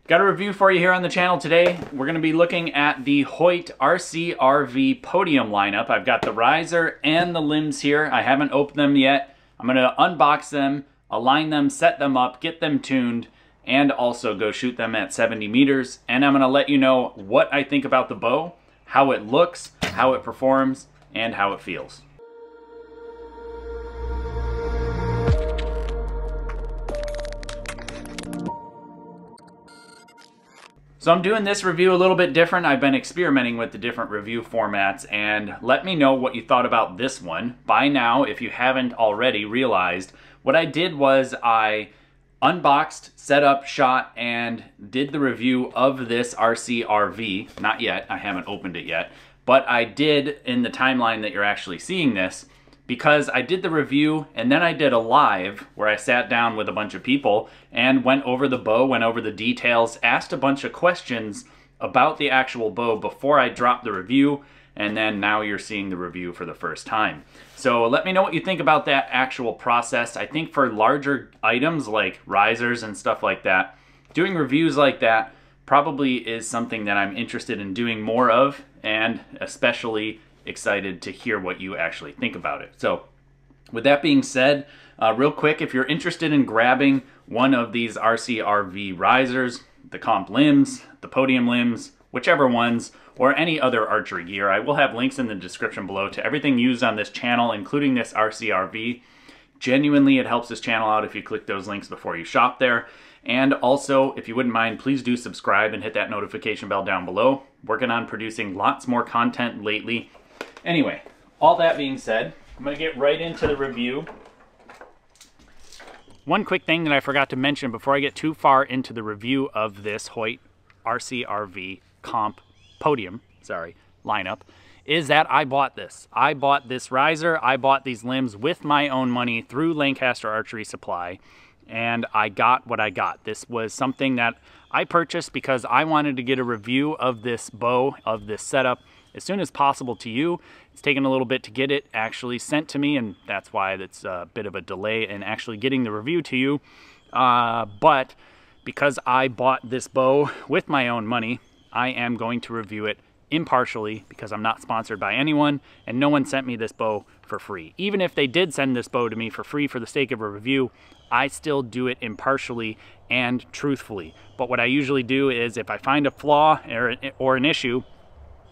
Got a review for you here on the channel today. We're going to be looking at the Hoyt RCRV Podium lineup. I've got the riser and the limbs here. I haven't opened them yet. I'm going to unbox them, align them, set them up, get them tuned, and also go shoot them at 70 meters. And I'm going to let you know what I think about the bow, how it looks, how it performs, and how it feels. So I'm doing this review a little bit different. I've been experimenting with the different review formats, and let me know what you thought about this one. By now, if you haven't already realized, what I did was I unboxed, set up, shot, and did the review of this RCRV. Not yet, I haven't opened it yet, but I did in the timeline that you're actually seeing this, because I did the review and then I did a live where I sat down with a bunch of people and went over the bow, went over the details, asked a bunch of questions about the actual bow before I dropped the review, and then now you're seeing the review for the first time. So let me know what you think about that actual process. I think for larger items like risers and stuff like that, doing reviews like that probably is something that I'm interested in doing more of, and especially excited to hear what you actually think about it. So with that being said, real quick, if you're interested in grabbing one of these RCRV risers, the comp limbs, the podium limbs, whichever ones, or any other archery gear, I will have links in the description below to everything used on this channel, including this RCRV. Genuinely, it helps this channel out if you click those links before you shop there. And also, if you wouldn't mind, please do subscribe and hit that notification bell down below. Working on producing lots more content lately. Anyway, all that being said, I'm going to get right into the review. One quick thing that I forgot to mention before I get too far into the review of this Hoyt RCRV comp podium, lineup, is that I bought this. I bought this riser, I bought these limbs with my own money through Lancaster Archery Supply, and I got what I got. This was something that I purchased because I wanted to get a review of this bow, of this setup, as soon as possible to you. It's taken a little bit to get it actually sent to me, and that's why it's a bit of a delay in actually getting the review to you. But because I bought this bow with my own money, I am going to review it impartially because I'm not sponsored by anyone and no one sent me this bow for free. Even if they did send this bow to me for free for the sake of a review, I still do it impartially and truthfully. But what I usually do is if I find a flaw or an issue,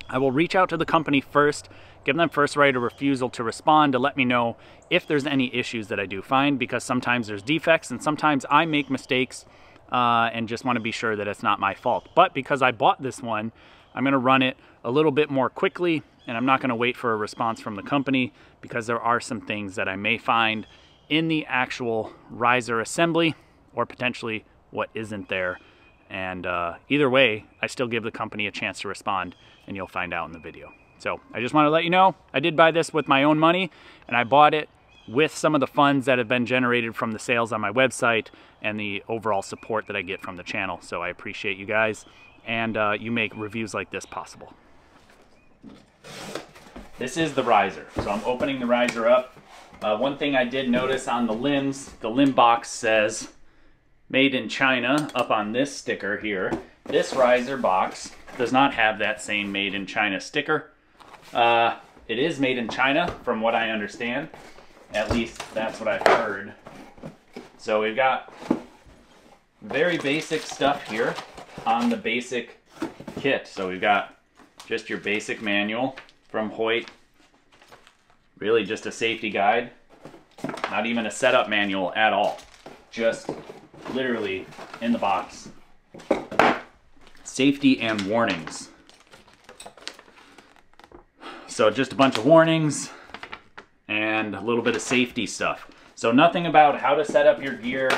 I will reach out to the company first, give them first right of refusal to respond to let me know if there's any issues that I do find, because sometimes there's defects and sometimes I make mistakes and just want to be sure that it's not my fault. But because I bought this one, I'm going to run it a little bit more quickly, and I'm not going to wait for a response from the company because there are some things that I may find in the actual riser assembly or potentially what isn't there. And either way, I still give the company a chance to respond, and you'll find out in the video. So I just want to let you know, I did buy this with my own money, and I bought it with some of the funds that have been generated from the sales on my website and the overall support that I get from the channel. So I appreciate you guys, and you make reviews like this possible. This is the riser. So I'm opening the riser up. One thing I did notice on the limbs, the limb box says Made in China up on this sticker here. This riser box does not have that same Made in China sticker. It is made in China from what I understand. At least that's what I've heard. So we've got very basic stuff here on the basic kit. So we've got just your basic manual from Hoyt. Really just a safety guide. Not even a setup manual at all. Just literally in the box. Safety and warnings. So just a bunch of warnings and a little bit of safety stuff. So nothing about how to set up your gear,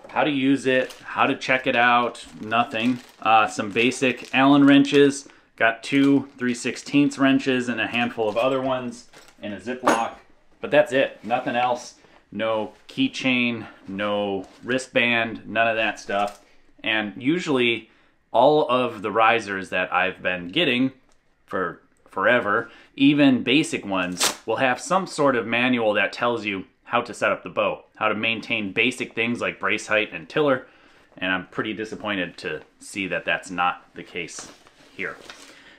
how to use it, how to check it out, nothing. Some basic Allen wrenches. Got two 3/16 wrenches and a handful of other ones in a Ziploc. But that's it, nothing else. No keychain, no wristband, none of that stuff. And usually all of the risers that I've been getting for forever, even basic ones, will have some sort of manual that tells you how to set up the bow, how to maintain basic things like brace height and tiller, And I'm pretty disappointed to see that that's not the case here.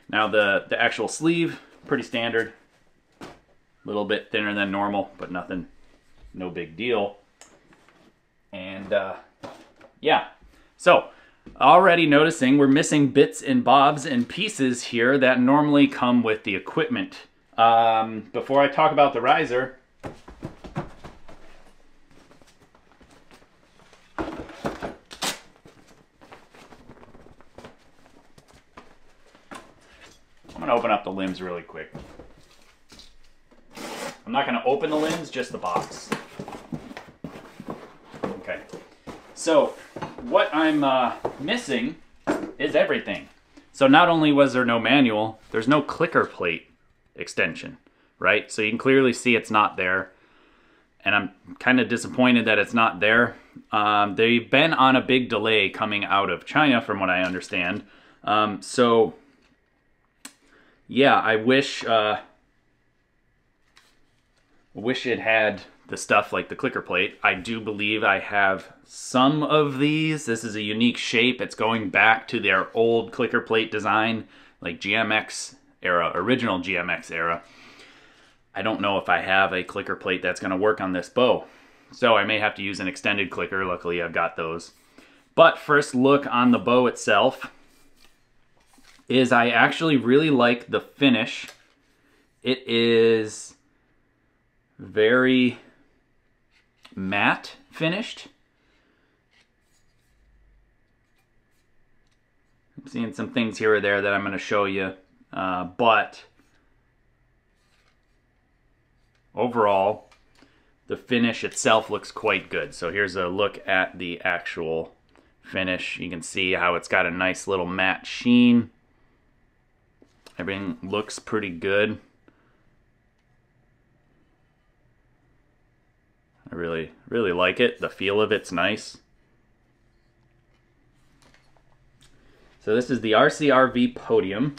Now the actual sleeve, pretty standard. A little bit thinner than normal, but nothing, no big deal. And yeah, so already noticing we're missing bits and bobs and pieces here that normally come with the equipment. Before I talk about the riser, I'm gonna open up the limbs really quick. I'm not gonna open the limbs, just the box. Okay, so what I'm missing is everything. So not only was there no manual, there's no clicker plate extension, right? So you can clearly see it's not there. And I'm kind of disappointed that it's not there. They've been on a big delay coming out of China, from what I understand. So yeah, I wish it had the stuff like the clicker plate. I do believe I have some of these. This is a unique shape. It's going back to their old clicker plate design, like GMX era, original GMX era. I don't know if I have a clicker plate that's going to work on this bow. So I may have to use an extended clicker. Luckily I've got those. But first look on the bow itself is I actually really like the finish. It is very matte finished. I'm seeing some things here or there that I'm going to show you, but overall the finish itself looks quite good. So here's a look at the actual finish. You can see how it's got a nice little matte sheen. Everything looks pretty good. I really like it. The feel of it's nice. So this is the RCRV Podium.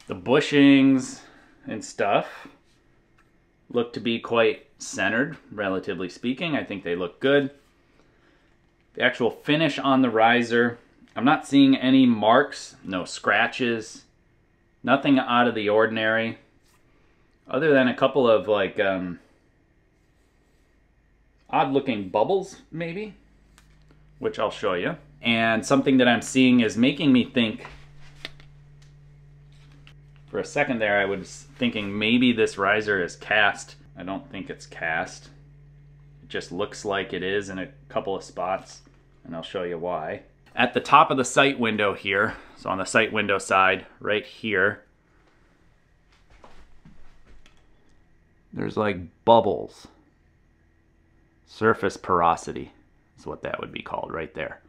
The bushings and stuff look to be quite centered, relatively speaking. I think they look good. The actual finish on the riser, I'm not seeing any marks, no scratches, nothing out of the ordinary, other than a couple of like odd looking bubbles maybe, which I'll show you. And something that I'm seeing is making me think, for a second there I was thinking maybe this riser is cast. I don't think it's cast. It just looks like it is in a couple of spots, and I'll show you why. At the top of the sight window here, so on the sight window side, right here, there's like bubbles. Surface porosity is what that would be called right there.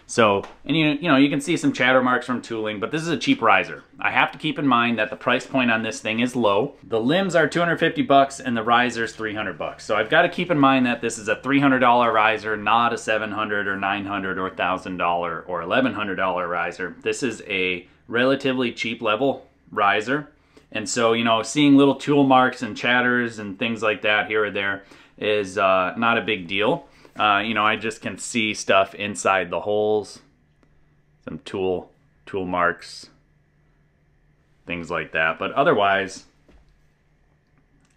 So, and you know, you can see some chatter marks from tooling, but this is a cheap riser. I have to keep in mind that the price point on this thing is low. The limbs are 250 bucks and the riser's 300 bucks. So I've got to keep in mind that this is a $300 riser, not a $700 or $900 or $1,000 or $1,100 riser. This is a relatively cheap level riser. And so, you know, seeing little tool marks and chatters and things like that here or there is not a big deal. You know, I just can see stuff inside the holes, some tool marks, things like that. But otherwise,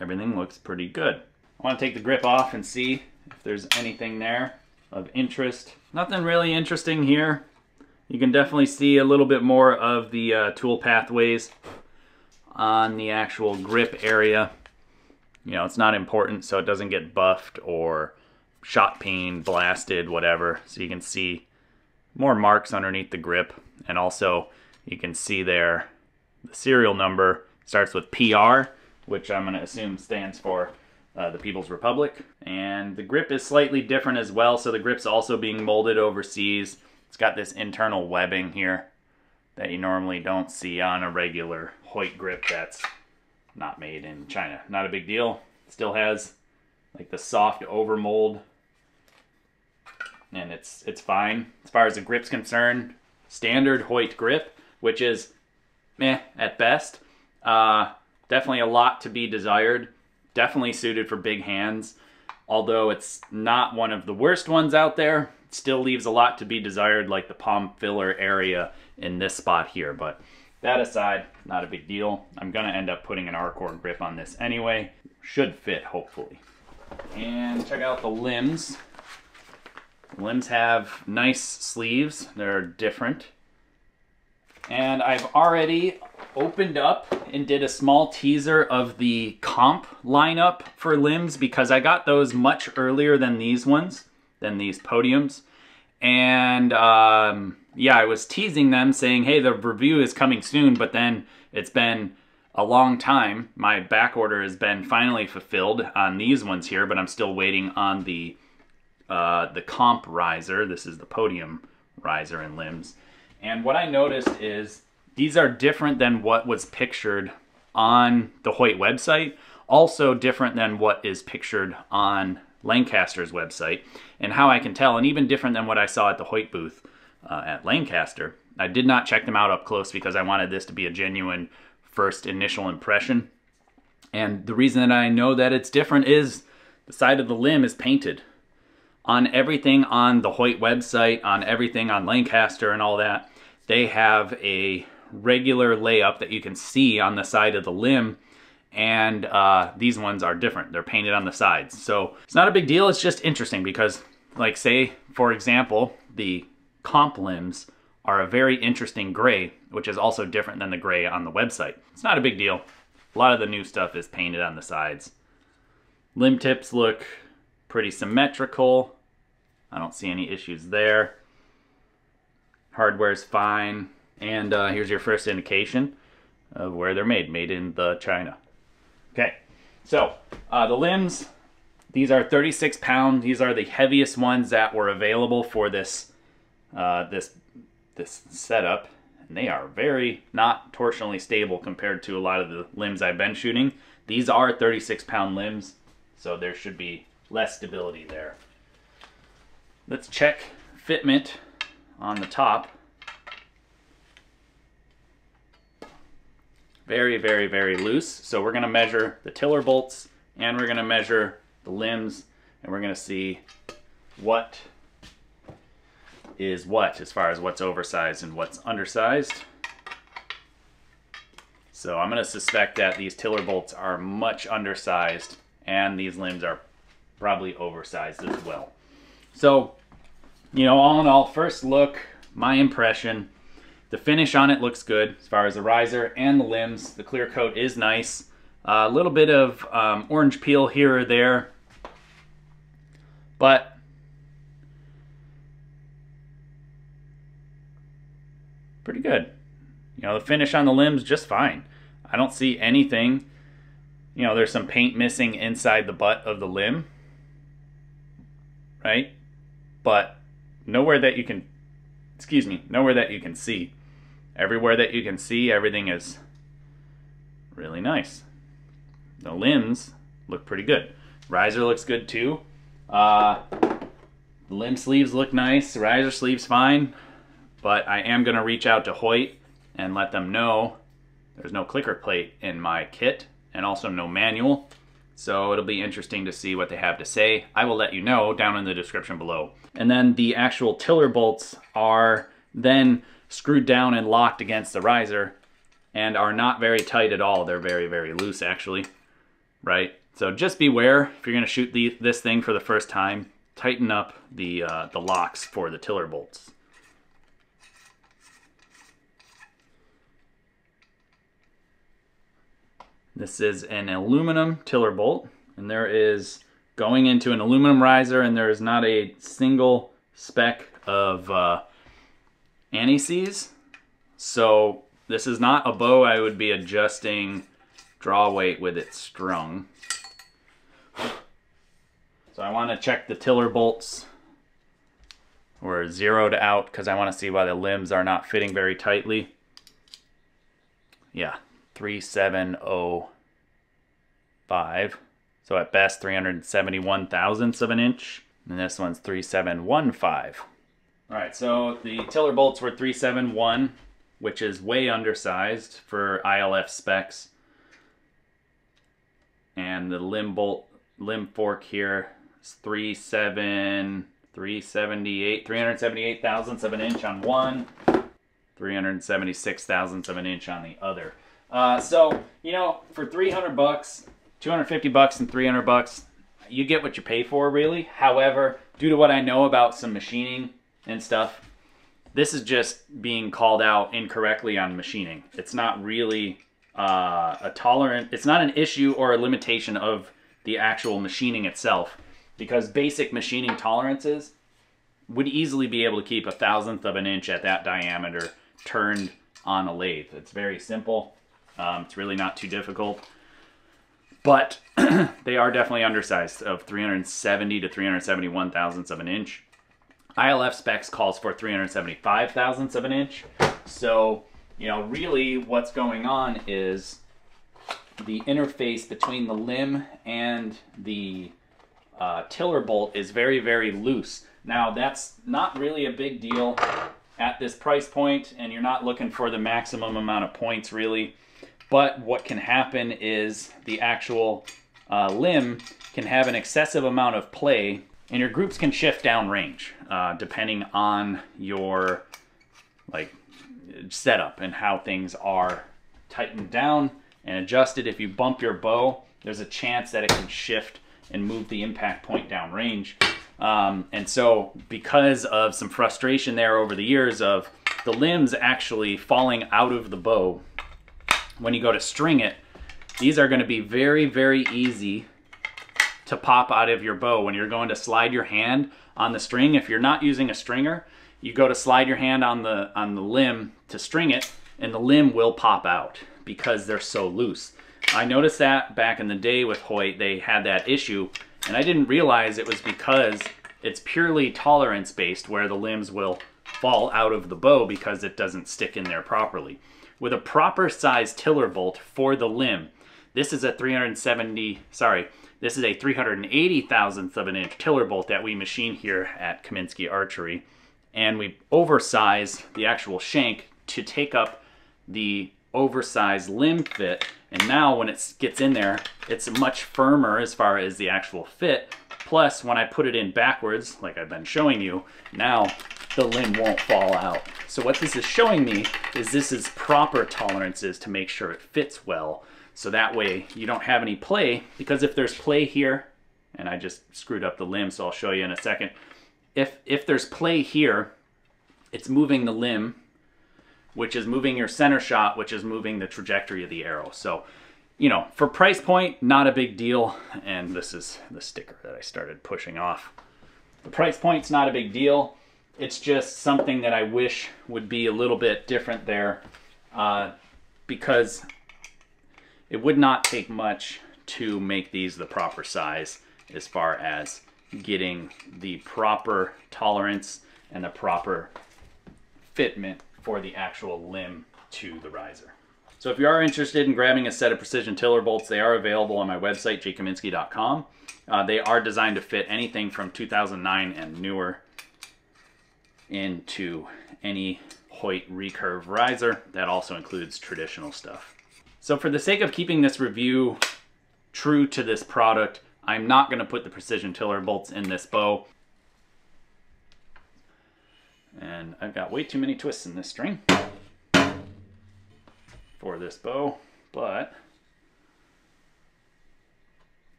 everything looks pretty good. I want to take the grip off and see if there's anything there of interest. Nothing really interesting here. You can definitely see a little bit more of the tool pathways on the actual grip area. You know, it's not important so it doesn't get buffed or shot peened, blasted, whatever. So you can see more marks underneath the grip, and also you can see there the serial number starts with PR, which I'm going to assume stands for the People's Republic. And the grip is slightly different as well, so the grip's also being molded overseas. It's got this internal webbing here that you normally don't see on a regular Hoyt grip that's not made in China. Not a big deal. Still has like the soft overmold, and it's fine. As far as the grip's concerned, standard Hoyt grip, which is meh at best. Definitely a lot to be desired. Definitely suited for big hands. Although it's not one of the worst ones out there, it still leaves a lot to be desired, like the palm filler area in this spot here. But that aside, not a big deal. I'm gonna end up putting an Archery grip on this anyway. Should fit, hopefully. And check out the limbs. The limbs have nice sleeves. They're different. And I've already opened up and did a small teaser of the comp lineup for limbs because I got those much earlier than these ones, than these podiums. And yeah, I was teasing them saying, hey, the review is coming soon, but then it's been a long time. My back order has been finally fulfilled on these ones here, but I'm still waiting on the comp riser. This is the podium riser and limbs. And what I noticed is these are different than what was pictured on the Hoyt website, also different than what is pictured on Lancaster's website. And how I can tell, and even different than what I saw at the Hoyt booth at Lancaster. I did not check them out up close because I wanted this to be a genuine first initial impression. And the reason that I know that it's different is the side of the limb is painted. On everything on the Hoyt website, on everything on Lancaster and all that, they have a regular layup that you can see on the side of the limb, and these ones are different. They're painted on the sides. So it's not a big deal, it's just interesting because, like, say, for example, the comp limbs are a very interesting gray, which is also different than the gray on the website. It's not a big deal. A lot of the new stuff is painted on the sides. Limb tips look pretty symmetrical. I don't see any issues there. Hardware's fine. And here's your first indication of where they're made in the China. Okay, so the limbs, these are 36 pound. These are the heaviest ones that were available for this this setup, and they are very not torsionally stable compared to a lot of the limbs I've been shooting. These are 36 pound limbs, so there should be less stability there. Let's check fitment on the top. Very, very, very loose. So we're gonna measure the tiller bolts and we're gonna measure the limbs, and we're gonna see what is what as far as what's oversized and what's undersized. So I'm gonna suspect that these tiller bolts are much undersized and these limbs are probably oversized as well. So, you know, all in all, first look, my impression, the finish on it looks good as far as the riser and the limbs. The clear coat is nice. A little bit of orange peel here or there, but pretty good. You know, the finish on the limbs, just fine. I don't see anything. You know, there's some paint missing inside the butt of the limb, right? But nowhere that you can, nowhere that you can see. Everywhere that you can see, everything is really nice. The limbs look pretty good. Riser looks good too. Limb sleeves look nice. Riser sleeves fine. But I am going to reach out to Hoyt and let them know there's no clicker plate in my kit and also no manual. So it'll be interesting to see what they have to say. I will let you know down in the description below. And then the actual tiller bolts are then screwed down and locked against the riser and are not very tight at all. They're very, very loose actually, right? So just beware if you're going to shoot this thing for the first time. Tighten up the locks for the tiller bolts. This is an aluminum tiller bolt, and there is going into an aluminum riser, and there is not a single speck of anti-seize. So this is not a bow I would be adjusting draw weight with it strung. So I want to check the tiller bolts. We're zeroed out because I want to see why the limbs are not fitting very tightly. Yeah. 3705, so at best 371 thousandths of an inch, and this one's 3715. All right, so the tiller bolts were 371, which is way undersized for ILF specs, and the limb fork here 378 thousandths of an inch on one, 376 thousandths of an inch on the other. So, you know, for 300 bucks, 250 bucks and 300 bucks, you get what you pay for, really. However, due to what I know about some machining and stuff, this is just being called out incorrectly on machining. It's not really it's not an issue or a limitation of the actual machining itself, because basic machining tolerances would easily be able to keep 1/1000th of an inch at that diameter turned on a lathe. It's very simple. It's really not too difficult, but they are definitely undersized of 370 to 371 thousandths of an inch. ILF specs calls for 375 thousandths of an inch. So, you know, really what's going on is the interface between the limb and the tiller bolt is very, very loose. Now, that's not really a big deal at this price point, and you're not looking for the maximum amount of points, really. But what can happen is the actual limb can have an excessive amount of play, and your groups can shift down range depending on your setup and how things are tightened down and adjusted. If you bump your bow, there's a chance that it can shift and move the impact point down range. And so because of some frustration there over the years of the limbs actually falling out of the bow, when you go to string it, these are going to be very, very easy to pop out of your bow. When you're going to slide your hand on the string, if you're not using a stringer, you go to slide your hand on the limb to string it, and the limb will pop out because they're so loose. I noticed that back in the day with Hoyt, they had that issue, and I didn't realize it was because it's purely tolerance based, where the limbs will fall out of the bow because it doesn't stick in there properly. With a proper size tiller bolt for the limb, this is a 380 thousandths of an inch tiller bolt that we machine here at Kaminski Archery, and we oversize the actual shank to take up the oversized limb fit. And now when it gets in there, it's much firmer as far as the actual fit. Plus, when I put it in backwards, like I've been showing you, now the limb won't fall out. So what this is showing me is this is proper tolerances to make sure it fits well. So that way you don't have any play, because if there's play here, and I just screwed up the limb, so I'll show you in a second. If there's play here, it's moving the limb, which is moving your center shot, which is moving the trajectory of the arrow. So, you know, for price point, not a big deal. And this is the sticker that I started pushing off. The price point's not a big deal. It's just something that I wish would be a little bit different there, because it would not take much to make these the proper size as far as getting the proper tolerance and the proper fitment for the actual limb to the riser. So if you are interested in grabbing a set of precision tiller bolts, they are available on my website, jkaminski.com. They are designed to fit anything from 2009 and newer into any Hoyt recurve riser. That also includes traditional stuff. So for the sake of keeping this review true to this product, I'm not going to put the precision tiller bolts in this bow. And I've got way too many twists in this string for this bow, but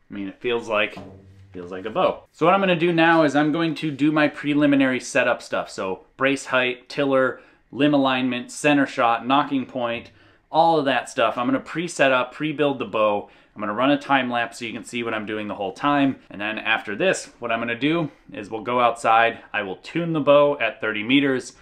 I mean, it feels like a bow. So what I'm going to do now is I'm going to do my preliminary setup stuff. So brace height, tiller, limb alignment, center shot, knocking point, all of that stuff. I'm going to pre-set up, pre-build the bow. I'm going to run a time lapse so you can see what I'm doing the whole time. And then after this, what I'm going to do is we'll go outside. I will tune the bow at 30 meters.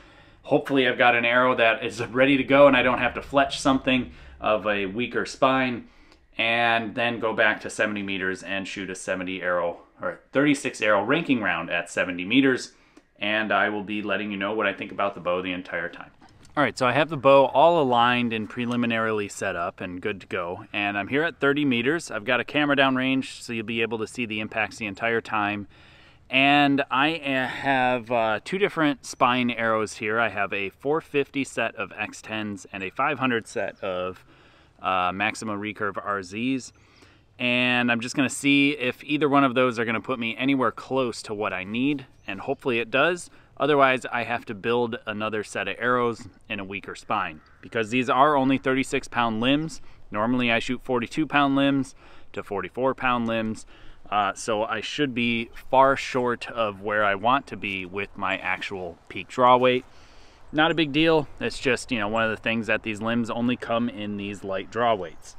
Hopefully I've got an arrow that is ready to go and I don't have to fletch something of a weaker spine. And then go back to 70 meters and shoot a 36 arrow ranking round at 70 meters. And I will be letting you know what I think about the bow the entire time. All right, so I have the bow all aligned and preliminarily set up and good to go. And I'm here at 30 meters. I've got a camera down range so you'll be able to see the impacts the entire time. And I have two different spine arrows here. I have a 450 set of X10s and a 500 set of Maxima Recurve RZs. and I'm just going to see if either one of those are going to put me anywhere close to what I need, and hopefully it does. Otherwise, I have to build another set of arrows in a weaker spine, because these are only 36-pound limbs. Normally I shoot 42-pound limbs to 44-pound limbs, so I should be far short of where I want to be with my actual peak draw weight. Not a big deal. It's just, you know, one of the things that these limbs only come in these light draw weights.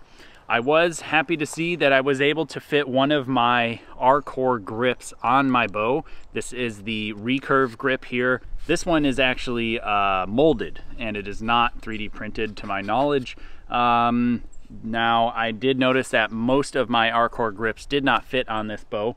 I was happy to see that I was able to fit one of my R-Core grips on my bow. This is the recurve grip here. This one is actually molded, and it is not 3D printed to my knowledge. Now, I did notice that most of my R-Core grips did not fit on this bow,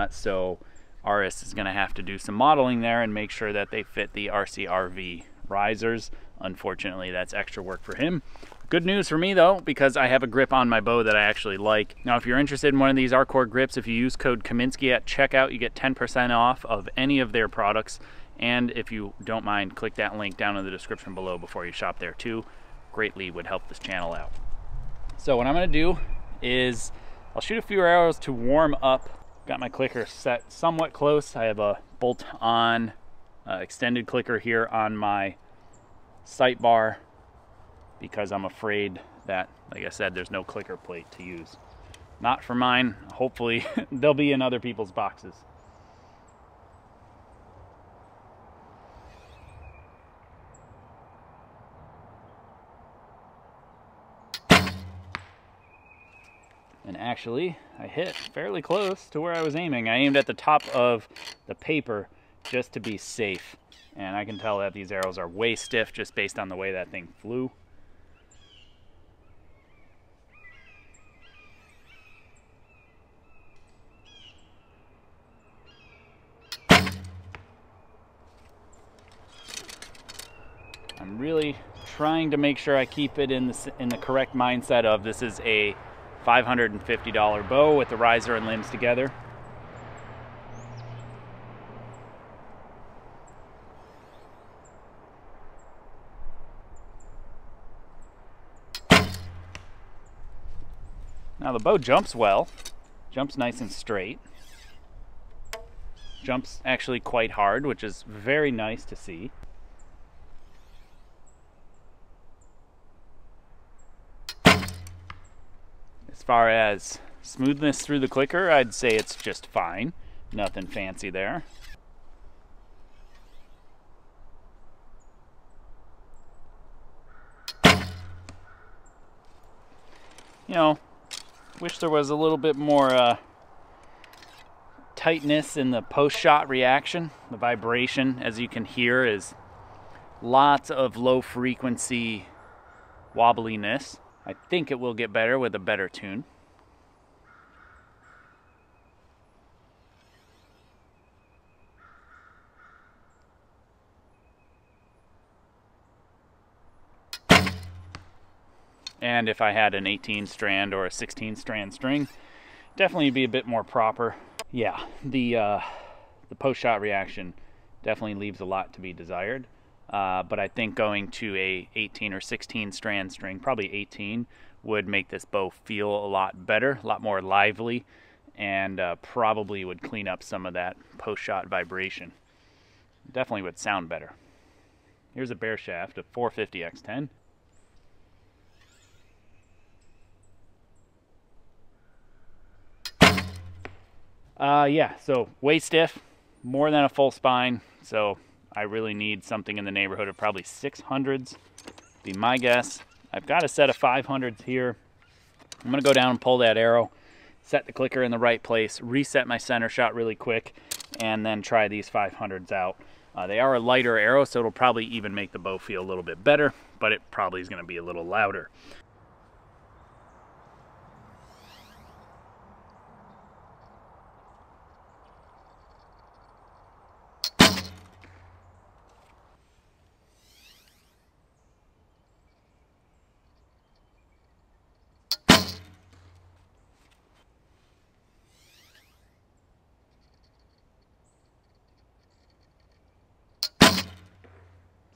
so RS is going to have to do some modeling there and make sure that they fit the RCRV risers. Unfortunately, that's extra work for him. Good news for me though, because I have a grip on my bow that I actually like. Now, if you're interested in one of these R-Core grips, if you use code Kaminski at checkout, you get 10% off of any of their products. And if you don't mind, click that link down in the description below before you shop there too. Greatly would help this channel out. So what I'm gonna do is I'll shoot a few arrows to warm up. Got my clicker set somewhat close. I have a bolt-on extended clicker here on my sight bar because I'm afraid that, like I said, there's no clicker plate to use. Not for mine. Hopefully they'll be in other people's boxes. And actually, I hit fairly close to where I was aiming. I aimed at the top of the paper just to be safe. And I can tell that these arrows are way stiff just based on the way that thing flew. I'm really trying to make sure I keep it in the correct mindset of this is a $550 bow with the riser and limbs together. Now the bow jumps well, jumps nice and straight, jumps actually quite hard, which is very nice to see. As far as smoothness through the clicker, I'd say it's just fine. Nothing fancy there. You know, wish there was a little bit more tightness in the post-shot reaction. The vibration, as you can hear, is lots of low frequency wobbliness. I think it will get better with a better tune. And if I had an 18 strand or a 16 strand string, definitely be a bit more proper. Yeah, the post-shot reaction definitely leaves a lot to be desired. But I think going to a 18 or 16 strand string, probably 18, would make this bow feel a lot better, a lot more lively, and probably would clean up some of that post-shot vibration. Definitely would sound better. Here's a bare shaft, a 450x10. Yeah, so way stiff, more than a full spine, so I really need something in the neighborhood of probably 600s, be my guess. I've got a set of 500s here. I'm gonna go down and pull that arrow, set the clicker in the right place, reset my center shot really quick, and then try these 500s out. They are a lighter arrow, so it'll probably even make the bow feel a little bit better, but it probably is gonna be a little louder.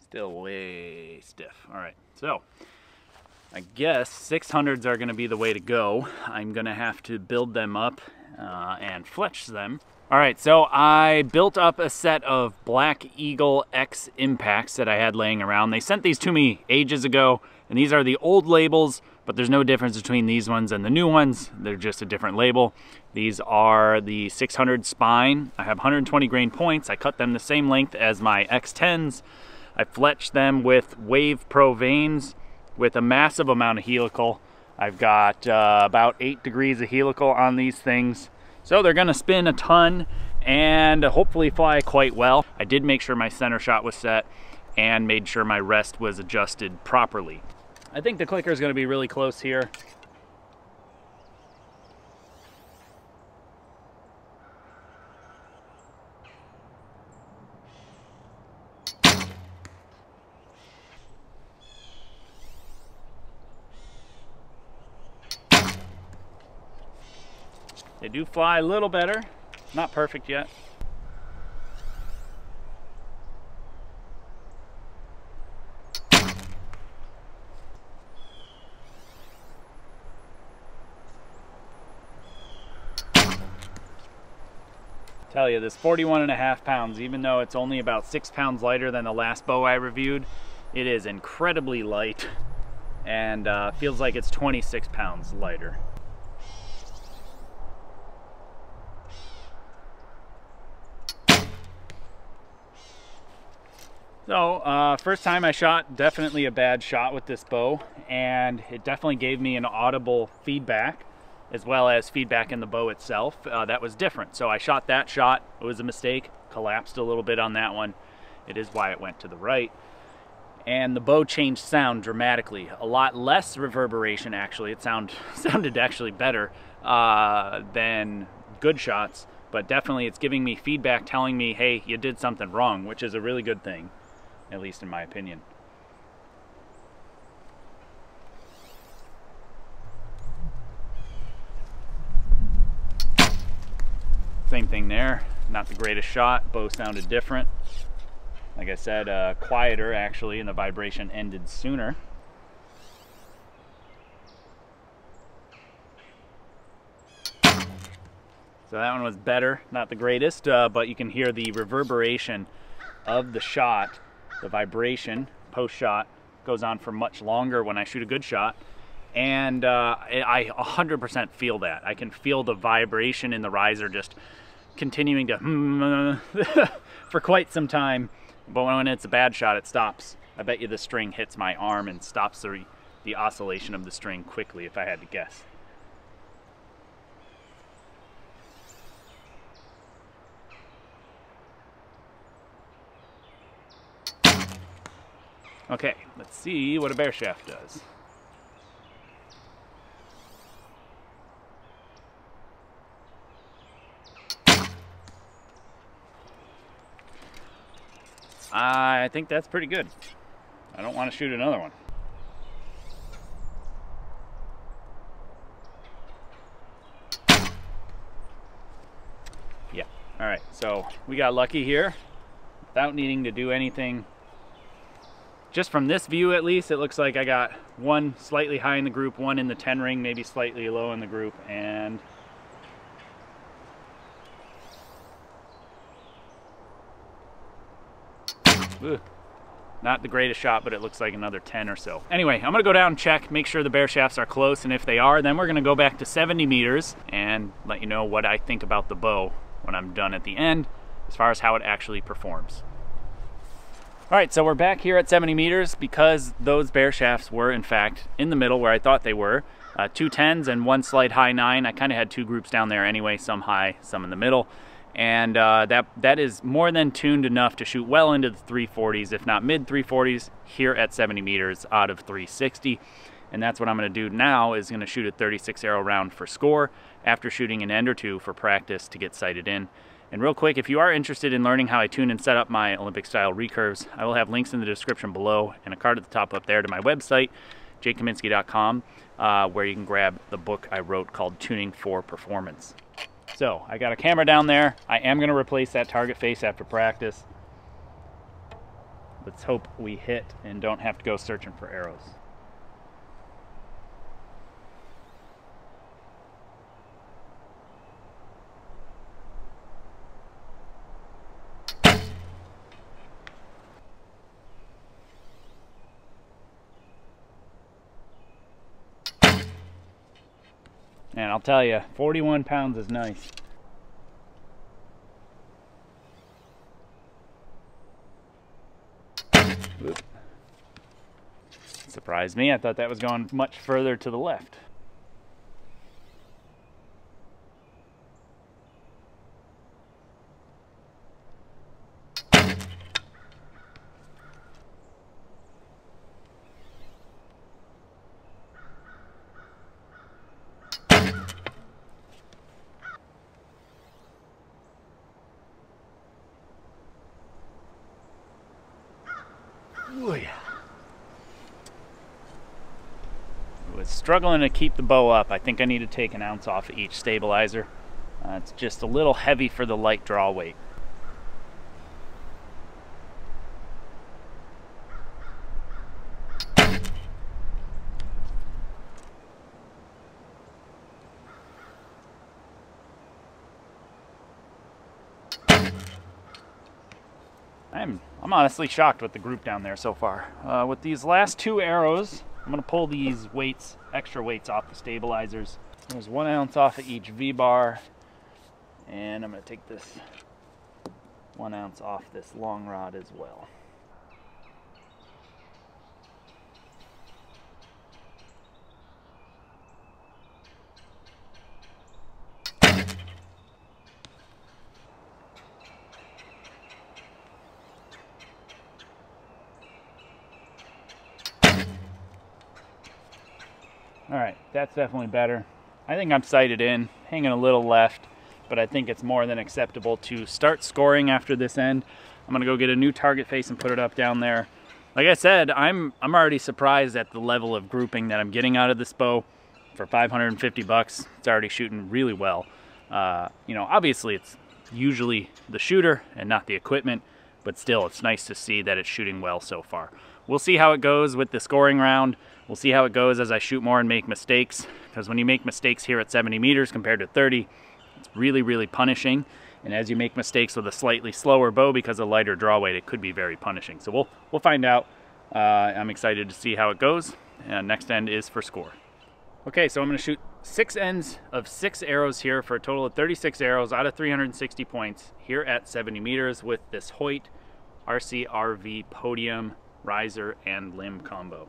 Still way stiff. All right, so I guess 600s are gonna be the way to go. I'm gonna have to build them up and fletch them. All right, so I built up a set of Black Eagle X impacts that I had laying around. They sent these to me ages ago, and these are the old labels, but there's no difference between these ones and the new ones. They're just a different label. These are the 600 spine. I have 120 grain points. I cut them the same length as my X10s. I fletched them with Wave Pro vanes with a massive amount of helical. I've got about 8 degrees of helical on these things. So they're gonna spin a ton and hopefully fly quite well. I did make sure my center shot was set and made sure my rest was adjusted properly. I think the clicker is gonna be really close here. They do fly a little better, not perfect yet. Tell you, this 41.5 pounds, even though it's only about 6 pounds lighter than the last bow I reviewed, it is incredibly light and feels like it's 26 pounds lighter. So first time I shot, definitely a bad shot with this bow, and it definitely gave me an audible feedback as well as feedback in the bow itself that was different. So I shot that shot, it was a mistake, collapsed a little bit on that one. It is why it went to the right. And the bow changed sound dramatically. A lot less reverberation actually. It sounded actually better than good shots, but definitely it's giving me feedback telling me, hey, you did something wrong, which is a really good thing, at least in my opinion. Same thing there, not the greatest shot, bow sounded different. Like I said, quieter actually, and the vibration ended sooner. So that one was better, not the greatest, but you can hear the reverberation of the shot. The vibration post-shot goes on for much longer when I shoot a good shot, and I 100% feel that. I can feel the vibration in the riser just continuing to for quite some time, but when it's a bad shot, it stops. I bet you the string hits my arm and stops the oscillation of the string quickly, if I had to guess. Okay, let's see what a bear shaft does. I think that's pretty good. I don't want to shoot another one. Yeah, all right, so we got lucky here without needing to do anything. Just from this view at least, it looks like I got one slightly high in the group, one in the 10 ring, maybe slightly low in the group, and ugh, not the greatest shot, but it looks like another 10 or so. Anyway, I'm gonna go down and check, make sure the bear shafts are close, and if they are, then we're gonna go back to 70 meters and let you know what I think about the bow when I'm done at the end, as far as how it actually performs. All right, so we're back here at 70 meters because those bear shafts were in fact in the middle where I thought they were. 2 10s and one slight high 9. I kind of had 2 groups down there anyway, some high, some in the middle. And that is more than tuned enough to shoot well into the 340s, if not mid 340s, here at 70 meters out of 360. And that's what I'm gonna do now, is gonna shoot a 36 arrow round for score after shooting an end or 2 for practice to get sighted in. And real quick, if you are interested in learning how I tune and set up my Olympic style recurves, I will have links in the description below and a card at the top up there to my website, jkaminski.com, where you can grab the book I wrote called Tuning for Performance. So I got a camera down there. I am going to replace that target face after practice. Let's hope we hit and don't have to go searching for arrows. And I'll tell you, 41 pounds is nice. Oop. Surprised me. I thought that was going much further to the left. Oh yeah. Was struggling to keep the bow up. I think I need to take an ounce off of each stabilizer. It's just a little heavy for the light draw weight. I'm honestly shocked with the group down there so far. With these last 2 arrows, I'm going to pull these weights, extra weights off the stabilizers. There's 1 ounce off of each V-bar, and I'm going to take this 1 ounce off this long rod as well. Alright, that's definitely better. I think I'm sighted in, hanging a little left, but I think it's more than acceptable to start scoring after this end. I'm going to go get a new target face and put it up down there. Like I said, I'm already surprised at the level of grouping that I'm getting out of this bow. For 550 bucks, it's already shooting really well. You know, obviously it's usually the shooter and not the equipment, but still it's nice to see that it's shooting well so far. We'll see how it goes with the scoring round. We'll see how it goes as I shoot more and make mistakes, because when you make mistakes here at 70 meters compared to 30, it's really, really punishing. And as you make mistakes with a slightly slower bow because of lighter draw weight, it could be very punishing. So we'll find out. I'm excited to see how it goes. And next end is for score. Okay, so I'm going to shoot 6 ends of 6 arrows here for a total of 36 arrows out of 360 points here at 70 meters with this Hoyt RCRV Podium riser and limb combo.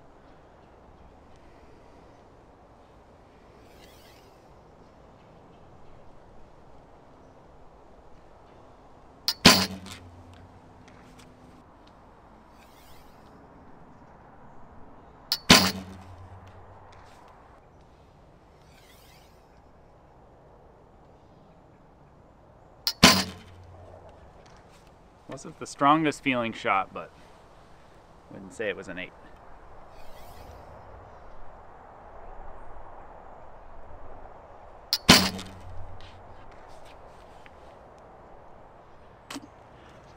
Wasn't the strongest feeling shot, but wouldn't say it was an 8.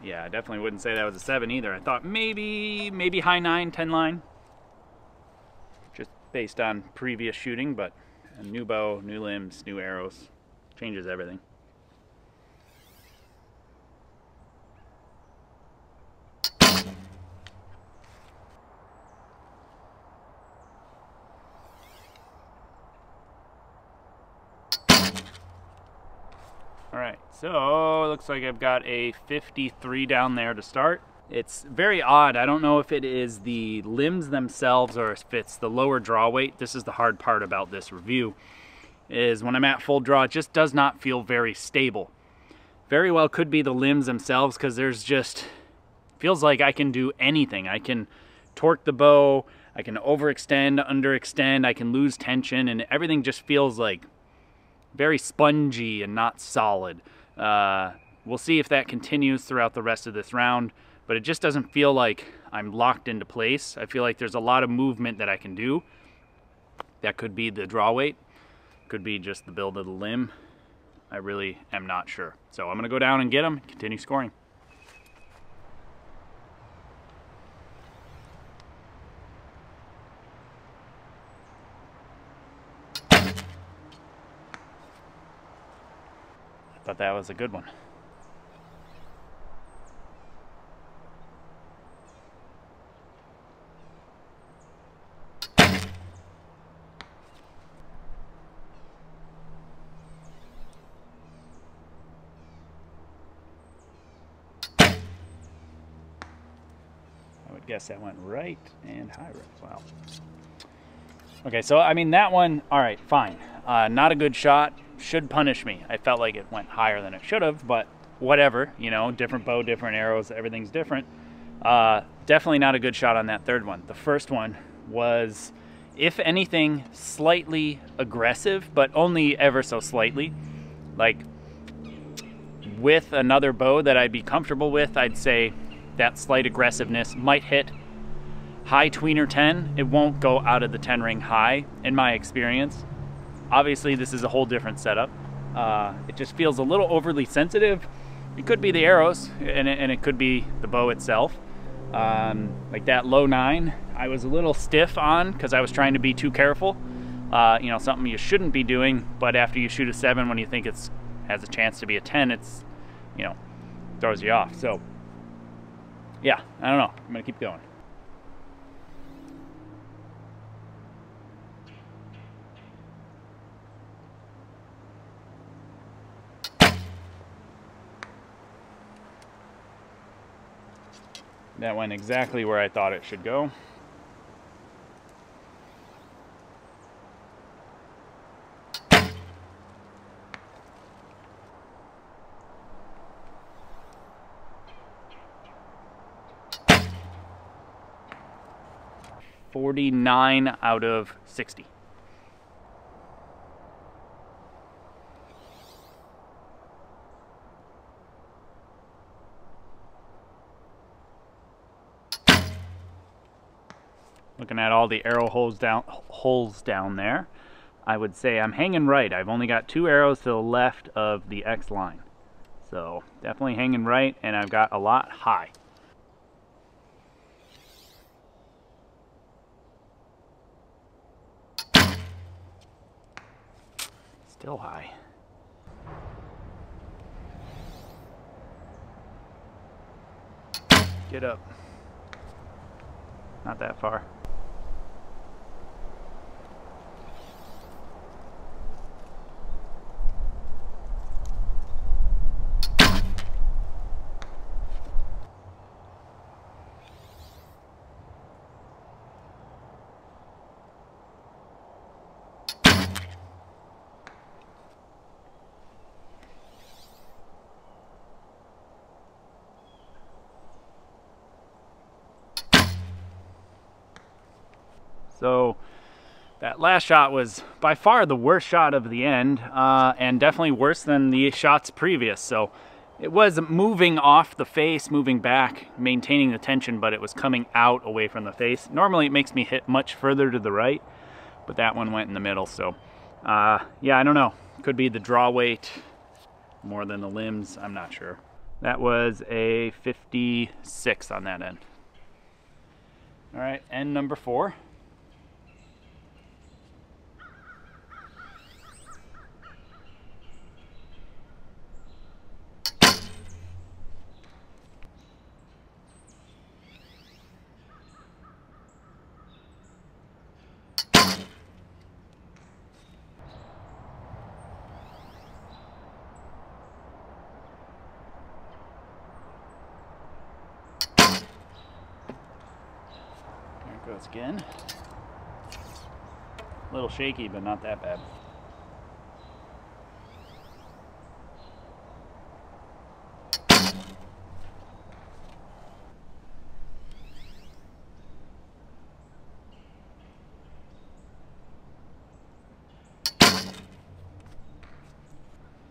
Yeah, I definitely wouldn't say that was a 7 either. I thought maybe high 9, 10 line. Just based on previous shooting, but a new bow, new limbs, new arrows. Changes everything. Alright, so it looks like I've got a 53 down there to start. It's very odd. I don't know if it is the limbs themselves or if it's the lower draw weight. This is the hard part about this review, is when I'm at full draw, it just does not feel very stable. Very well could be the limbs themselves, because there's just, feels like I can do anything. I can torque the bow, I can overextend, underextend, I can lose tension, and everything just feels like very spongy and not solid. We'll see if that continues throughout the rest of this round, but it just doesn't feel like I'm locked into place. I feel like there's a lot of movement that I can do. That could be the draw weight, could be just the build of the limb. I really am not sure. So I'm gonna go down and get them, continue scoring. Thought that was a good one. guess that went right and high right. Wow. Okay, so I mean that one, all right, fine. Not a good shot, should punish me. I felt like it went higher than it should have, but whatever, you know, different bow, different arrows, everything's different. Definitely not a good shot on that third one. The first one was, if anything, slightly aggressive, but only ever so slightly. Like, with another bow that I'd be comfortable with, I'd say that slight aggressiveness might hit high tweener 10. It won't go out of the 10 ring high, in my experience. Obviously, this is a whole different setup. It just feels a little overly sensitive. It could be the arrows, and it could be the bow itself. Like that low 9, I was a little stiff on because I was trying to be too careful. You know, something you shouldn't be doing, but after you shoot a 7 when you think it's has a chance to be a 10, it's, you know, throws you off. So yeah, I don't know, I'm gonna keep going. That went exactly where I thought it should go. $49 out of 60. Looking at all the arrow holes down there, I would say I'm hanging right. I've only got 2 arrows to the left of the X line. So definitely hanging right, and I've got a lot high. Still high. Get up. Not that far. So that last shot was by far the worst shot of the end, and definitely worse than the shots previous. So it was moving off the face, moving back, maintaining the tension, but it was coming out away from the face. Normally it makes me hit much further to the right, but that one went in the middle. So yeah, I don't know. Could be the draw weight more than the limbs. I'm not sure. That was a 56 on that end. All right, end number 4. Goes again. A little shaky, but not that bad.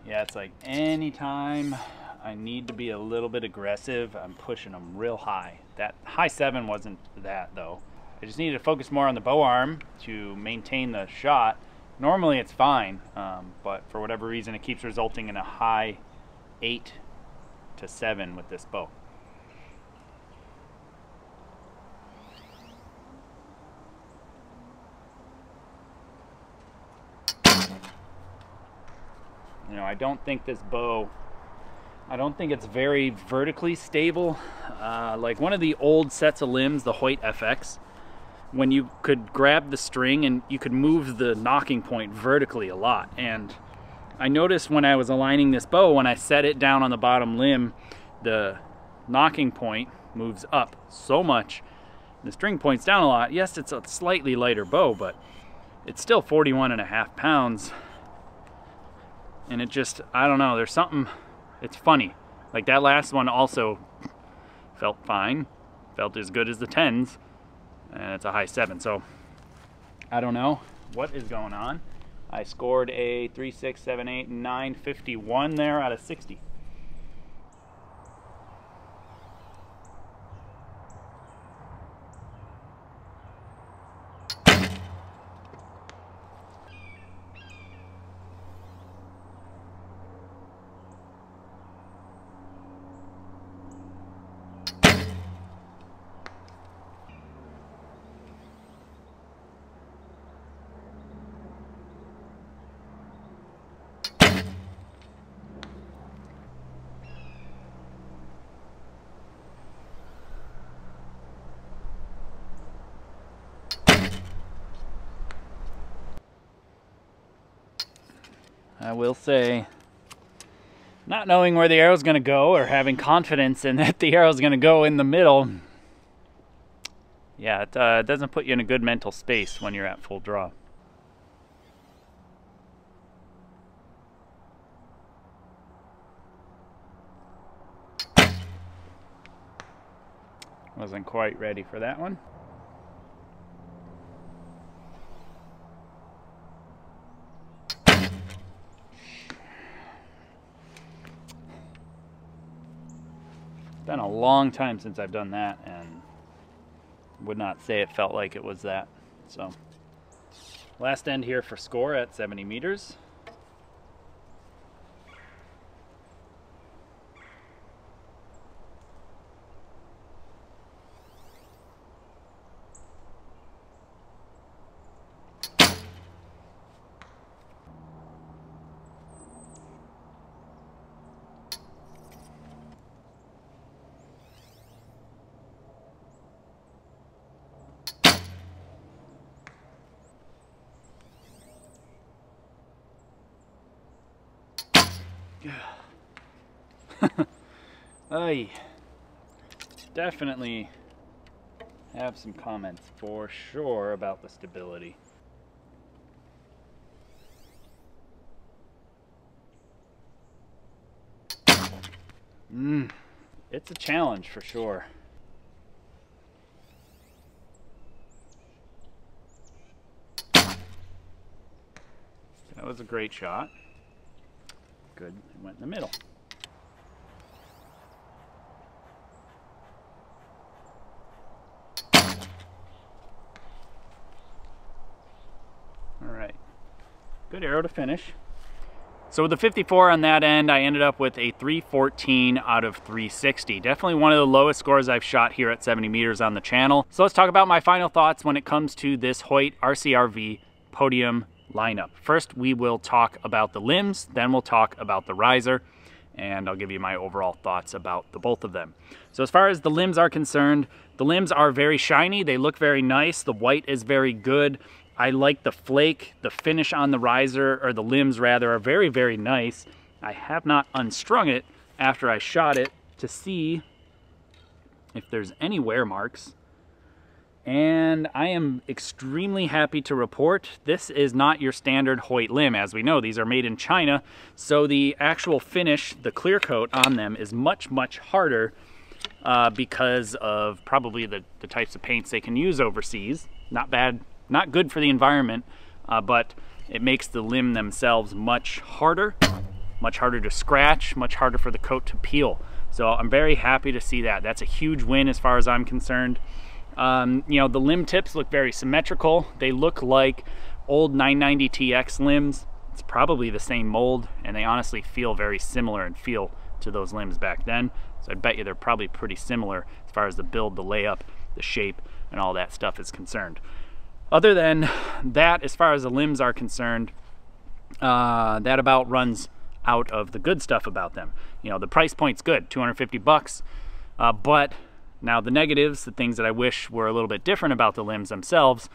Yeah, it's like anytime I need to be a little bit aggressive, I'm pushing them real high. That high 7 wasn't that though. I just needed to focus more on the bow arm to maintain the shot. Normally it's fine, but for whatever reason it keeps resulting in a high 8 to 7 with this bow. You know, I don't think this bow, I don't think it's very vertically stable. Like one of the old sets of limbs, the Hoyt FX, when you could grab the string and you could move the knocking point vertically a lot. And I noticed when I was aligning this bow, when I set it down on the bottom limb, the knocking point moves up so much The string points down a lot. Yes, it's a slightly lighter bow, but it's still 41.5 pounds. And it just, I don't know, there's something, it's funny. Like that last one also felt fine, felt as good as the 10s, and it's a high 7. So I don't know what is going on. I scored a 3, 6, 7, 8, 9, 51 there out of 60. I will say, not knowing where the arrow's going to go or having confidence in that the arrow's going to go in the middle, yeah, it doesn't put you in a good mental space when you're at full draw. Wasn't quite ready for that one. It's been a long time since I've done that, and would not say it felt like it was that. So last end here for score at 70 meters. I definitely have some comments for sure about the stability. It's a challenge for sure. That was a great shot. Good, it went in the middle. All right, good arrow to finish. So with the 54 on that end, I ended up with a 314 out of 360. Definitely one of the lowest scores I've shot here at 70 meters on the channel. So let's talk about my final thoughts when it comes to this Hoyt RCRV Podium lineup. First, we will talk about the limbs, then we'll talk about the riser, and I'll give you my overall thoughts about the both of them. So as far as the limbs are concerned, the limbs are very shiny. They look very nice. The white is very good. I like the flake. The finish on the riser, or the limbs rather, are very, very nice. I have not unstrung it after I shot it to see if there's any wear marks. And I am extremely happy to report this is not your standard Hoyt limb. As we know, these are made in China, so the actual finish, the clear coat on them, is much, much harder because of probably the types of paints they can use overseas. Not bad, not good for the environment, but it makes the limb themselves much harder to scratch, much harder for the coat to peel. So I'm very happy to see that. That's a huge win as far as I'm concerned. You know, the limb tips look very symmetrical. They look like old 990 TX limbs. It's probably the same mold, and they honestly feel very similar in feel to those limbs back then. So I bet you they're probably pretty similar as far as the build, the layup, the shape, and all that stuff is concerned. Other than that, as far as the limbs are concerned, that about runs out of the good stuff about them. You know, the price point's good, 250 bucks, but now the negatives, the things that I wish were a little bit different about the limbs themselves,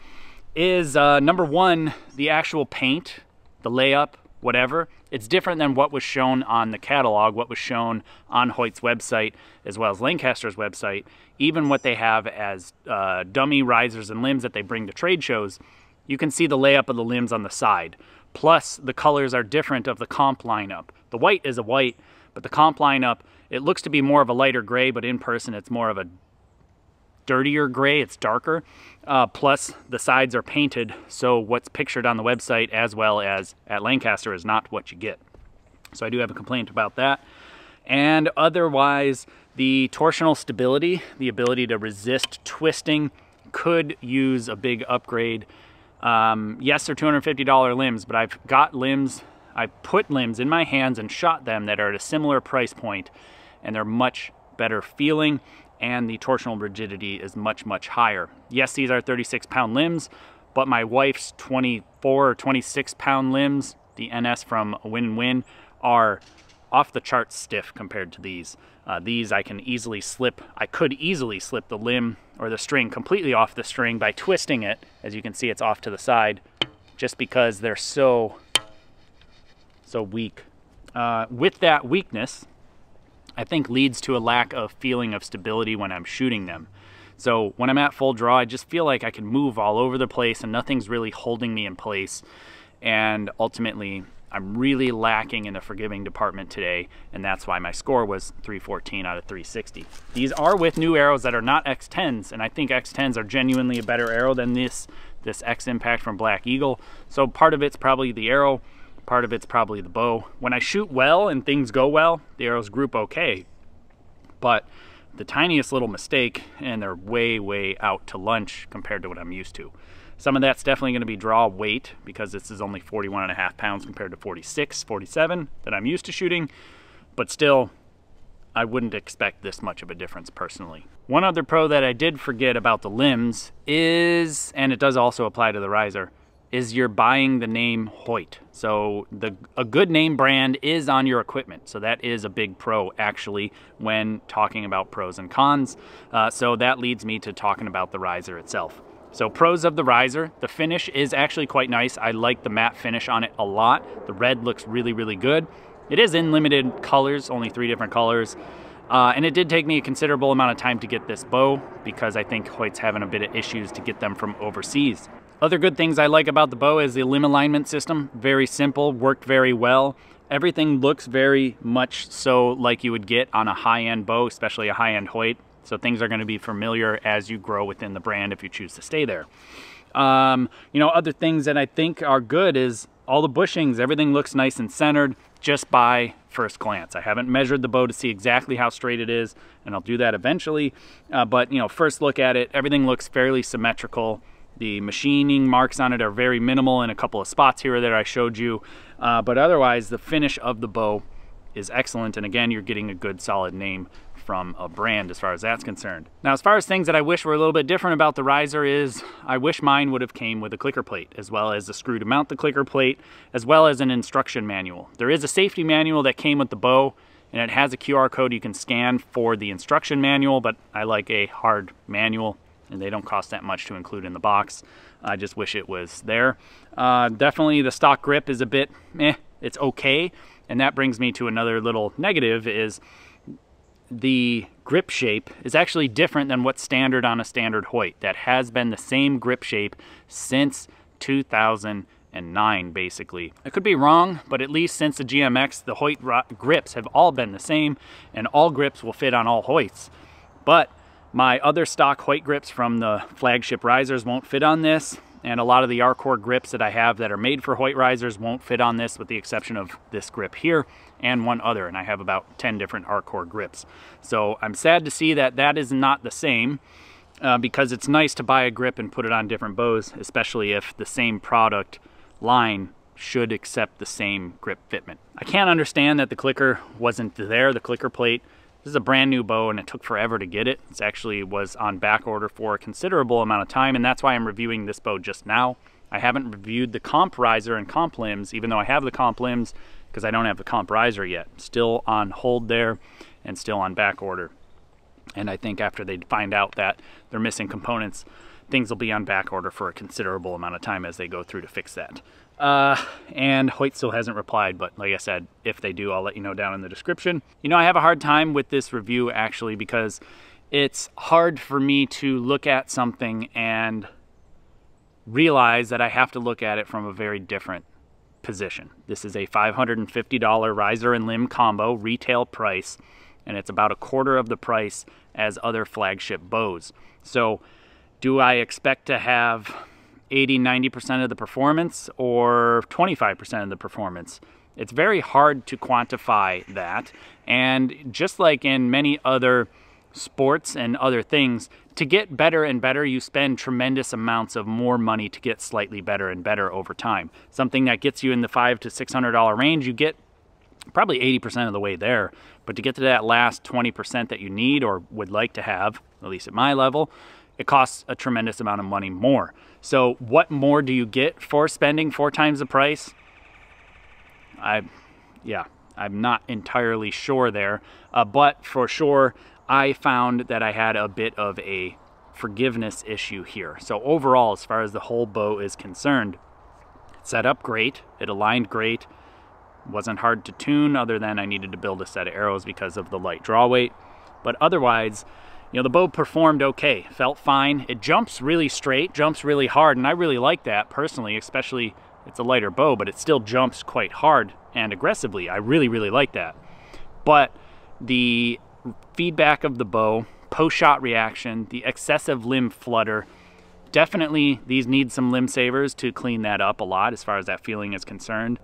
is number one, the actual paint, the layup, whatever. It's different than what was shown on the catalog, what was shown on Hoyt's website, as well as Lancaster's website. Even what they have as dummy risers and limbs that they bring to trade shows, you can see the layup of the limbs on the side. Plus, the colors are different of the comp lineup. The white is a white, but the comp lineup, it looks to be more of a lighter gray, but in person it's more of a dirtier gray, it's darker. Plus the sides are painted, so what's pictured on the website as well as at Lancaster is not what you get. So I do have a complaint about that. And otherwise, the torsional stability, the ability to resist twisting, could use a big upgrade. Yes, they're $250 limbs, but I've got limbs, I've put limbs in my hands and shot them that are at a similar price point, and they're much better feeling, and the torsional rigidity is much, much higher. Yes, these are 36-pound limbs, but my wife's 24 or 26-pound limbs, the NS from Win-Win, are off the charts stiff compared to these. These I can easily slip, I could easily slip the limb or the string completely off the string by twisting it. As you can see, it's off to the side just because they're so weak. With that weakness, I think leads to a lack of feeling of stability when I'm shooting them. So when I'm at full draw, I just feel like I can move all over the place and nothing's really holding me in place. And ultimately, I'm really lacking in the forgiving department today, and that's why my score was 314 out of 360. These are with new arrows that are not X10s, and I think X10s are genuinely a better arrow than this X Impact from Black Eagle. So part of it's probably the arrow, part of it's probably the bow. When I shoot well and things go well, the arrows group okay. But the tiniest little mistake and they're way, way out to lunch compared to what I'm used to. Some of that's definitely going to be draw weight because this is only 41.5 pounds compared to 46, 47 that I'm used to shooting. But still, I wouldn't expect this much of a difference personally. One other pro that I did forget about the limbs is, and it does also apply to the riser, is you're buying the name Hoyt. So a good name brand is on your equipment. So that is a big pro actually when talking about pros and cons. So that leads me to talking about the riser itself. So pros of the riser, the finish is actually quite nice. I like the matte finish on it a lot. The red looks really, really good. It is in limited colors, only 3 different colors. And it did take me a considerable amount of time to get this bow because I think Hoyt's having a bit of issues to get them from overseas. Other good things I like about the bow is the limb alignment system. Very simple, worked very well. Everything looks very much so like you would get on a high-end bow, especially a high-end Hoyt. So things are going to be familiar as you grow within the brand if you choose to stay there. You know, other things that I think are good is all the bushings. Everything looks nice and centered just by first glance. I haven't measured the bow to see exactly how straight it is, and I'll do that eventually. But, you know, first look at it, everything looks fairly symmetrical. The machining marks on it are very minimal in a couple of spots here that I showed you. But otherwise, the finish of the bow is excellent. And again, you're getting a good solid name from a brand as far as that's concerned. Now, as far as things that I wish were a little bit different about the riser is, I wish mine would have came with a clicker plate, as well as a screw to mount the clicker plate, as well as an instruction manual. There is a safety manual that came with the bow, and it has a QR code you can scan for the instruction manual, but I like a hard manual, and they don't cost that much to include in the box. I just wish it was there. Definitely the stock grip is a bit meh, it's okay, and that brings me to another little negative is the grip shape is actually different than what's standard on a standard Hoyt. That has been the same grip shape since 2009, basically. I could be wrong, but at least since the GMX, the Hoyt grips have all been the same, and all grips will fit on all Hoyts. But my other stock Hoyt grips from the flagship risers won't fit on this, and a lot of the Archery grips that I have that are made for Hoyt risers won't fit on this, with the exception of this grip here and one other, and I have about 10 different Archery grips. So I'm sad to see that that is not the same, because it's nice to buy a grip and put it on different bows, especially if the same product line should accept the same grip fitment. I can't understand that the clicker wasn't there, the clicker plate. This is a brand new bow and it took forever to get it. It actually was on back order for a considerable amount of time, and that's why I'm reviewing this bow just now. I haven't reviewed the comp riser and comp limbs, even though I have the comp limbs, because I don't have the comp riser yet. Still on hold there and still on back order. And I think after they find out that they're missing components, things will be on back order for a considerable amount of time as they go through to fix that. And Hoyt still hasn't replied, but like I said, if they do, I'll let you know down in the description. You know, I have a hard time with this review actually because it's hard for me to look at something and realize that I have to look at it from a very different position. This is a $550 riser and limb combo retail price, and it's about a quarter of the price as other flagship bows. So do I expect to have 80-90% of the performance or 25% of the performance? It's very hard to quantify that, and just like in many other sports and other things, to get better and better, you spend tremendous amounts of more money to get slightly better and better over time. Something that gets you in the $500 to $600 range, you get probably 80% of the way there. But to get to that last 20% that you need or would like to have, at least at my level, it costs a tremendous amount of money more. So what more do you get for spending 4 times the price? I'm not entirely sure there, but for sure, I found that I had a bit of a forgiveness issue here. So overall, as far as the whole bow is concerned, it set up great, it aligned great, wasn't hard to tune other than I needed to build a set of arrows because of the light draw weight. But otherwise, you know, the bow performed okay, felt fine. It jumps really straight, jumps really hard, and I really like that personally, especially it's a lighter bow, but it still jumps quite hard and aggressively. I really, really like that. But the feedback of the bow, post-shot reaction, the excessive limb flutter, definitely these need some limb savers to clean that up a lot as far as that feeling is concerned.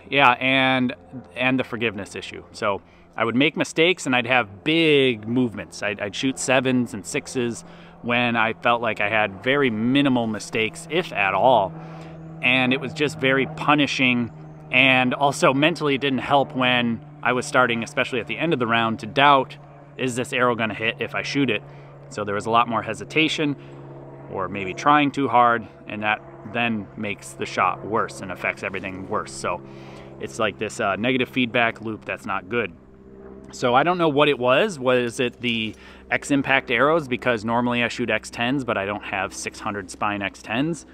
Yeah, and the forgiveness issue. So I would make mistakes and I'd have big movements. I'd shoot 7s and 6s when I felt like I had very minimal mistakes, if at all. And it was just very punishing, and also mentally it didn't help when I was starting, especially at the end of the round, to doubt, is this arrow gonna hit if I shoot it? So there was a lot more hesitation, or maybe trying too hard, and that then makes the shot worse and affects everything worse. So it's like this negative feedback loop that's not good. So I don't know what it was. Was it the X-Impact arrows? Because normally I shoot X10s, but I don't have 600 spine X10s.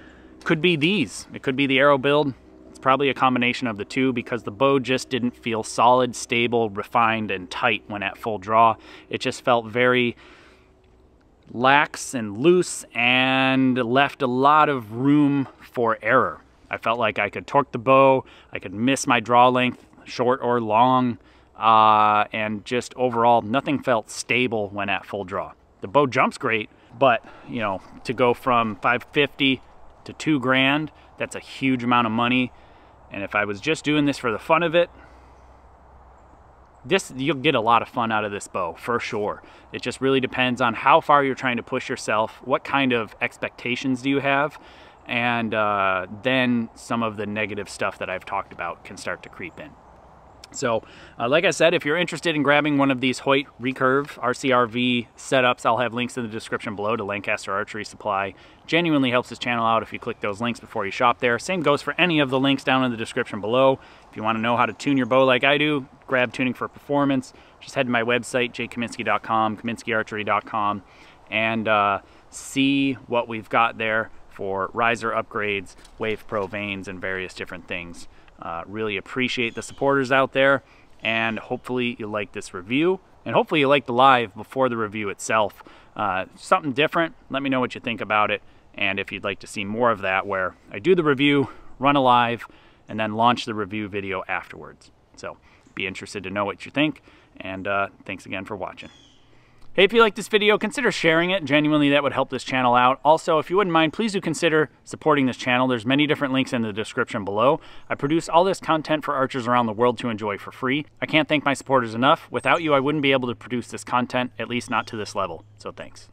Could be these. It could be the arrow build. It's probably a combination of the two because the bow just didn't feel solid, stable, refined, and tight when at full draw. It just felt very lax and loose and left a lot of room for error. I felt like I could torque the bow, I could miss my draw length, short or long, and just overall nothing felt stable when at full draw. The bow jumps great, but you know, to go from $550 to $2 grand, that's a huge amount of money. And if I was just doing this for the fun of it, you'll get a lot of fun out of this bow, for sure. It just really depends on how far you're trying to push yourself, what kind of expectations do you have, and then some of the negative stuff that I've talked about can start to creep in. So, like I said, if you're interested in grabbing one of these Hoyt recurve RCRV setups, I'll have links in the description below to Lancaster Archery Supply. Genuinely helps this channel out if you click those links before you shop there. Same goes for any of the links down in the description below. If you want to know how to tune your bow like I do, grab Tuning for Performance, just head to my website, jkaminski.com, kaminskiarchery.com, and see what we've got there for riser upgrades, Wave Pro vanes, and various different things. Really appreciate the supporters out there, and hopefully you like this review, and hopefully you like the live before the review itself. Something different. Let me know what you think about it, and if you'd like to see more of that, where I do the review, run a live, and then launch the review video afterwards. So be interested to know what you think, and thanks again for watching. Hey, if you like this video, consider sharing it. Genuinely, that would help this channel out. Also, if you wouldn't mind, please do consider supporting this channel. There's many different links in the description below. I produce all this content for archers around the world to enjoy for free. I can't thank my supporters enough. Without you, I wouldn't be able to produce this content, at least not to this level. So thanks.